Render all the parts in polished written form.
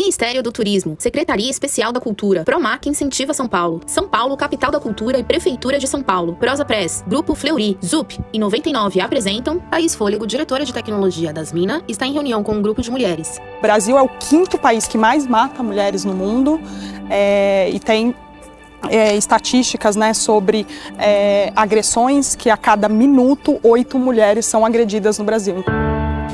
Ministério do Turismo, Secretaria Especial da Cultura, Promac Incentiva São Paulo, São Paulo, Capital da Cultura e Prefeitura de São Paulo, Prosa Press, Grupo Fleury, ZUP e 99 apresentam. Thaís Fôlego, diretora de tecnologia das Minas, está em reunião com um grupo de mulheres. O Brasil é o 5º país que mais mata mulheres no mundo e tem estatísticas, né, sobre agressões que a cada minuto 8 mulheres são agredidas no Brasil.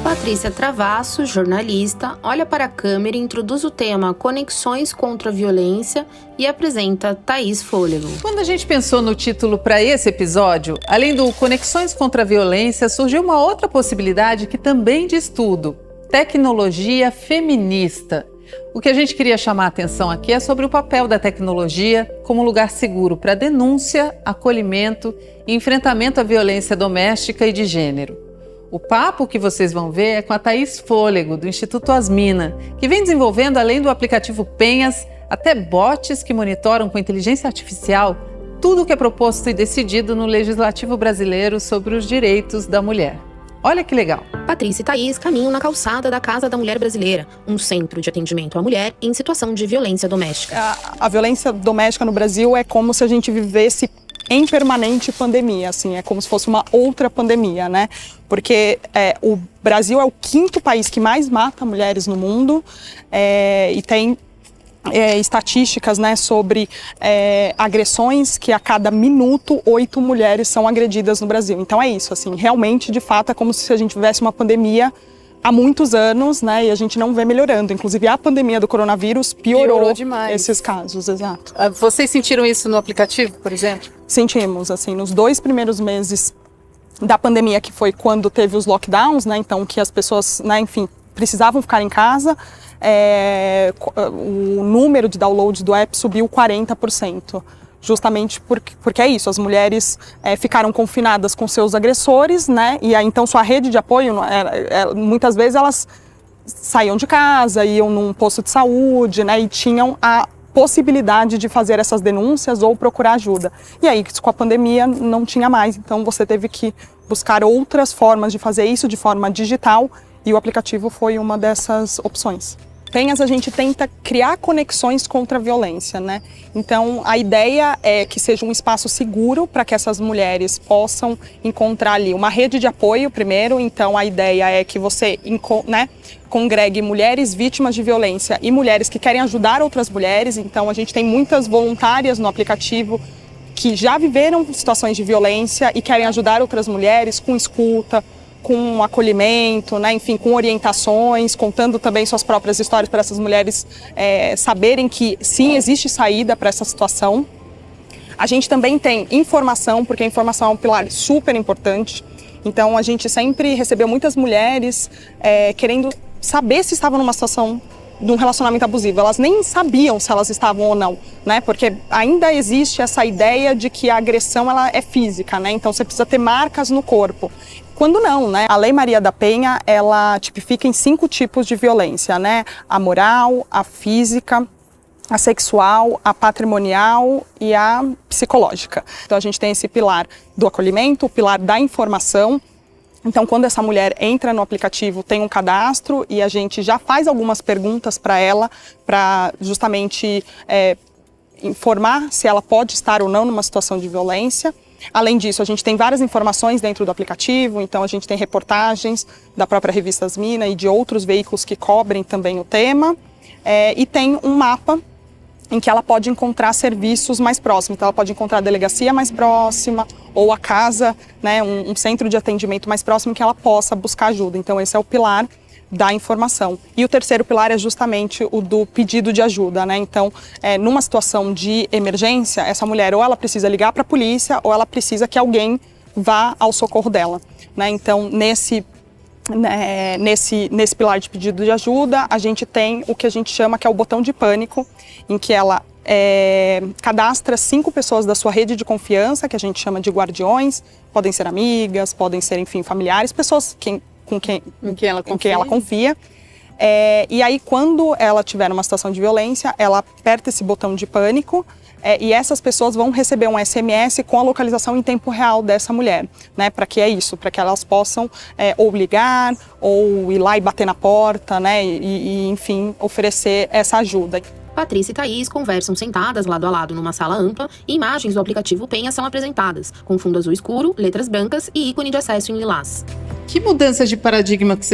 Patrícia Travasso, jornalista, olha para a câmera e introduz o tema Conexões contra a Violência e apresenta Thaís Fôlego. Quando a gente pensou no título para esse episódio, além do Conexões contra a Violência, surgiu uma outra possibilidade que também diz tudo: tecnologia feminista. O que a gente queria chamar a atenção aqui é sobre o papel da tecnologia como lugar seguro para denúncia, acolhimento e enfrentamento à violência doméstica e de gênero. O papo que vocês vão ver é com a Thaís Fôlego, do Instituto Asmina, que vem desenvolvendo, além do aplicativo Penhas, até bots que monitoram com inteligência artificial tudo o que é proposto e decidido no Legislativo brasileiro sobre os direitos da mulher. Olha que legal! Patrícia e Thaís caminham na calçada da Casa da Mulher Brasileira, um centro de atendimento à mulher em situação de violência doméstica. A violência doméstica no Brasil é como se a gente vivesse em permanente pandemia, assim, é como se fosse uma outra pandemia, né? Porque o Brasil é o 5º país que mais mata mulheres no mundo e tem estatísticas, né, sobre agressões que a cada minuto 8 mulheres são agredidas no Brasil. Então é isso, assim, realmente, de fato, é como se a gente tivesse uma pandemia há muitos anos, né, e a gente não vê melhorando. Inclusive, a pandemia do coronavírus piorou demais esses casos, exato. Vocês sentiram isso no aplicativo, por exemplo? Sentimos, assim, nos 2 primeiros meses da pandemia, que foi quando teve os lockdowns, né, então que as pessoas, né, enfim, precisavam ficar em casa, o número de downloads do app subiu 40%. Justamente porque é isso, as mulheres ficaram confinadas com seus agressores, né? E aí, então, sua rede de apoio, muitas vezes elas saíam de casa, iam num posto de saúde, né? E tinham a possibilidade de fazer essas denúncias ou procurar ajuda. E aí, com a pandemia, não tinha mais. Então, você teve que buscar outras formas de fazer isso de forma digital e o aplicativo foi uma dessas opções. Penhas, a gente tenta criar conexões contra a violência, né? Então, a ideia é que seja um espaço seguro para que essas mulheres possam encontrar ali uma rede de apoio primeiro. Então, a ideia é que você, né, congregue mulheres vítimas de violência e mulheres que querem ajudar outras mulheres. Então, a gente tem muitas voluntárias no aplicativo que já viveram situações de violência e querem ajudar outras mulheres com escuta, com acolhimento, né? Enfim, com orientações, contando também suas próprias histórias para essas mulheres saberem que sim, existe saída para essa situação. A gente também tem informação, porque a informação é um pilar super importante. Então, a gente sempre recebeu muitas mulheres querendo saber se estavam numa situação de um relacionamento abusivo. Elas nem sabiam se elas estavam ou não, né? Porque ainda existe essa ideia de que a agressão ela é física, né? Então, você precisa ter marcas no corpo. Quando não, né? A Lei Maria da Penha, ela tipifica em 5 tipos de violência, né? A moral, a física, a sexual, a patrimonial e a psicológica. Então, a gente tem esse pilar do acolhimento, o pilar da informação. Então, quando essa mulher entra no aplicativo, tem um cadastro e a gente já faz algumas perguntas para ela, para justamente informar se ela pode estar ou não numa situação de violência. Além disso, a gente tem várias informações dentro do aplicativo, então a gente tem reportagens da própria revista Asmina e de outros veículos que cobrem também o tema, e tem um mapa em que ela pode encontrar serviços mais próximos. Então ela pode encontrar a delegacia mais próxima ou a casa, né, um centro de atendimento mais próximo que ela possa buscar ajuda. Então esse é o pilar da informação. E o terceiro pilar é justamente o do pedido de ajuda, né? Então, numa situação de emergência, essa mulher ou ela precisa ligar para a polícia ou ela precisa que alguém vá ao socorro dela, né? Então, nesse pilar de pedido de ajuda, a gente tem o que a gente chama que é o botão de pânico, em que ela cadastra 5 pessoas da sua rede de confiança, que a gente chama de guardiões, podem ser amigas, podem ser, enfim, familiares, pessoas com quem ela confia, E aí, quando ela tiver uma situação de violência, ela aperta esse botão de pânico, e essas pessoas vão receber um SMS com a localização em tempo real dessa mulher, né? Para que é isso? Para que elas possam ou ligar, ou ir lá e bater na porta, né? E enfim, oferecer essa ajuda. Patrícia e Thaís conversam sentadas lado a lado numa sala ampla e imagens do aplicativo Penha são apresentadas, com fundo azul escuro, letras brancas e ícone de acesso em lilás. Que mudanças de paradigma que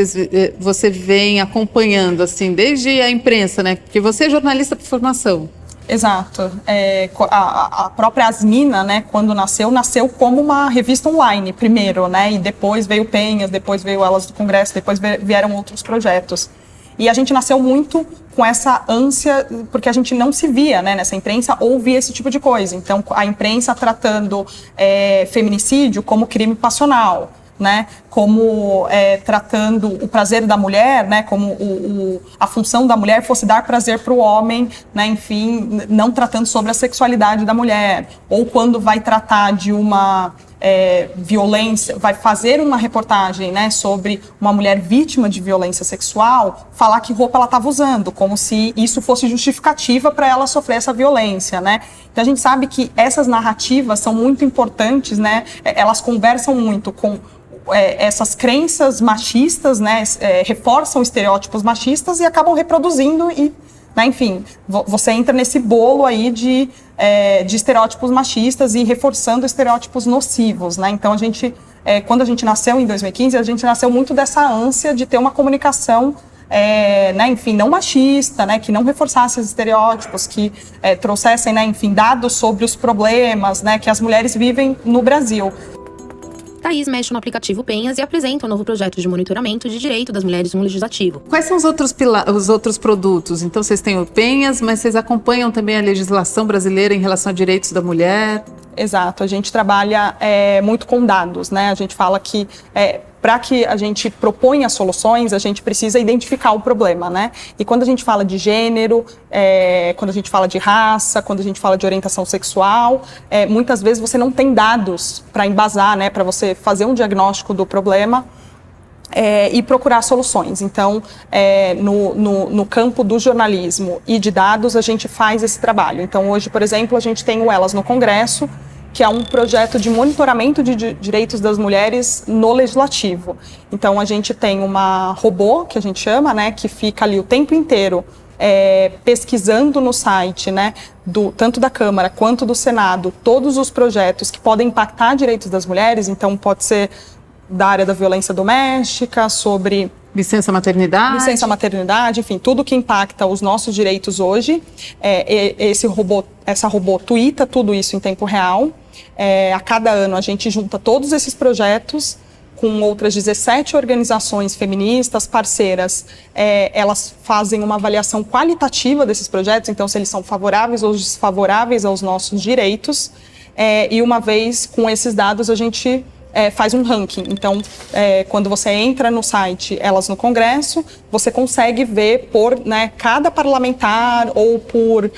você vem acompanhando, assim, desde a imprensa, né? Porque você é jornalista por formação. Exato. A própria Asmina, né, quando nasceu como uma revista online primeiro, né? E depois veio Penhas, depois veio Elas do Congresso, depois vieram outros projetos. E a gente nasceu muito com essa ânsia, porque a gente não se via, né, nessa imprensa, ou via esse tipo de coisa. Então, a imprensa tratando feminicídio como crime passional, né, como tratando o prazer da mulher, né, como a função da mulher fosse dar prazer para o homem, né, enfim, não tratando sobre a sexualidade da mulher. Ou quando vai tratar de uma violência, vai fazer uma reportagem, né, sobre uma mulher vítima de violência sexual, falar que roupa ela estava usando, como se isso fosse justificativa para ela sofrer essa violência, né? Então a gente sabe que essas narrativas são muito importantes, né? Elas conversam muito com essas crenças machistas, né? Reforçam estereótipos machistas e acabam reproduzindo e, né, enfim, você entra nesse bolo aí de estereótipos machistas e reforçando estereótipos nocivos, né? Então, quando a gente nasceu em 2015, a gente nasceu muito dessa ânsia de ter uma comunicação, né, enfim, não machista, né, que não reforçasse esses estereótipos, que trouxessem, né, enfim, dados sobre os problemas, né, que as mulheres vivem no Brasil. Thaís mexe no aplicativo Penhas e apresenta um novo projeto de monitoramento de direito das mulheres no Legislativo. Quais são os outros produtos? Então, vocês têm o Penhas, mas vocês acompanham também a legislação brasileira em relação a direitos da mulher? Exato, a gente trabalha muito com dados, né? A gente fala que para que a gente proponha soluções, a gente precisa identificar o problema, né? E quando a gente fala de gênero, quando a gente fala de raça, quando a gente fala de orientação sexual, muitas vezes você não tem dados para embasar, né? Para você fazer um diagnóstico do problema e procurar soluções. Então, no campo do jornalismo e de dados, a gente faz esse trabalho. Então, hoje, por exemplo, a gente tem o Elas no Congresso, que é um projeto de monitoramento de direitos das mulheres no Legislativo. Então, a gente tem uma robô, que a gente chama, né, que fica ali o tempo inteiro pesquisando no site, né, tanto da Câmara quanto do Senado, todos os projetos que podem impactar direitos das mulheres. Então, pode ser da área da violência doméstica, sobre licença maternidade, enfim, tudo que impacta os nossos direitos hoje. Essa robô tuita tudo isso em tempo real. A cada ano a gente junta todos esses projetos com outras 17 organizações feministas, parceiras. Elas fazem uma avaliação qualitativa desses projetos, então se eles são favoráveis ou desfavoráveis aos nossos direitos. E uma vez com esses dados a gente faz um ranking. Então, quando você entra no site Elas no Congresso, você consegue ver por, né, cada parlamentar ou por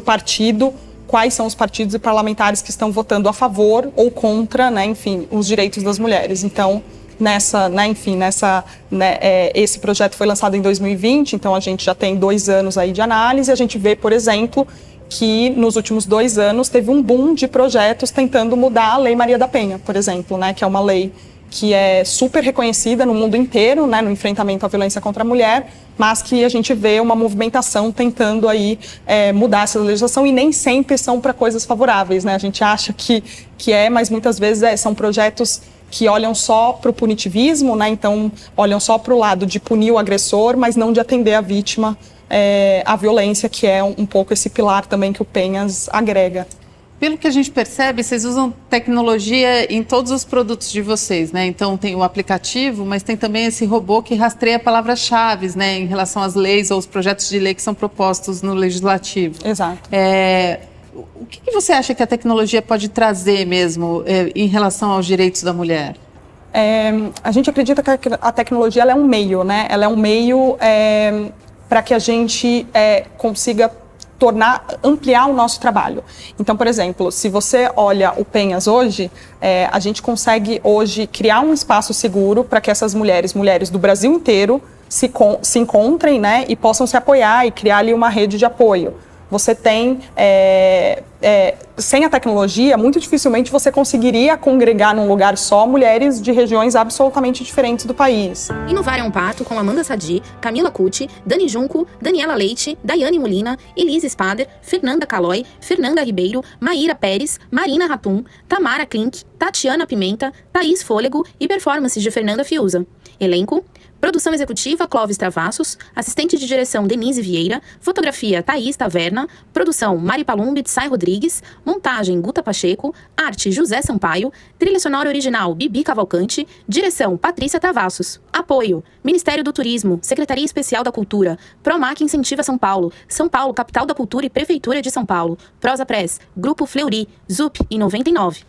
partido, quais são os partidos e parlamentares que estão votando a favor ou contra, né, enfim, os direitos das mulheres. Então, esse projeto foi lançado em 2020, então a gente já tem 2 anos aí de análise. A gente vê, por exemplo, que nos últimos 2 anos teve um boom de projetos tentando mudar a Lei Maria da Penha, por exemplo, né, que é uma lei que é super reconhecida no mundo inteiro, né, no enfrentamento à violência contra a mulher, mas que a gente vê uma movimentação tentando aí mudar essa legislação, e nem sempre são para coisas favoráveis, né? A gente acha que mas muitas vezes são projetos que olham só para o punitivismo, né? Então olham só para o lado de punir o agressor, mas não de atender a vítima, a violência, que é um pouco esse pilar também que o Penhas agrega. Pelo que a gente percebe, vocês usam tecnologia em todos os produtos de vocês, né? Então tem o aplicativo, mas tem também esse robô que rastreia palavras-chave, né, em relação às leis ou os projetos de lei que são propostos no Legislativo. Exato. O que você acha que a tecnologia pode trazer mesmo em relação aos direitos da mulher? A gente acredita que a tecnologia ela é um meio, né? Ela é um meio para que a gente consiga ampliar o nosso trabalho. Então, por exemplo, se você olha o Penhas hoje, a gente consegue hoje criar um espaço seguro para que essas mulheres do Brasil inteiro, se encontrem, né, e possam se apoiar e criar ali uma rede de apoio. Você tem, sem a tecnologia, muito dificilmente você conseguiria congregar num lugar só mulheres de regiões absolutamente diferentes do país. Inovar é um Pato com Amanda Sadi, Camila Cucci, Dani Junco, Daniela Leite, Daiane Molina, Elise Spader, Fernanda Calói, Fernanda Ribeiro, Maíra Pérez, Marina Ratum, Tamara Klink, Tatiana Pimenta, Thaís Fôlego e performances de Fernanda Fiuza. Elenco: produção executiva Clóvis Travassos, assistente de direção Denise Vieira, fotografia Thaís Taverna, produção Mari Palumbi de Sai Rodrigues, montagem Guta Pacheco, arte José Sampaio, trilha sonora original Bibi Cavalcante, direção Patrícia Travassos. Apoio: Ministério do Turismo, Secretaria Especial da Cultura, Promac Incentiva São Paulo, capital da cultura e Prefeitura de São Paulo, Prosa Press, Grupo Fleury, ZUP e 99.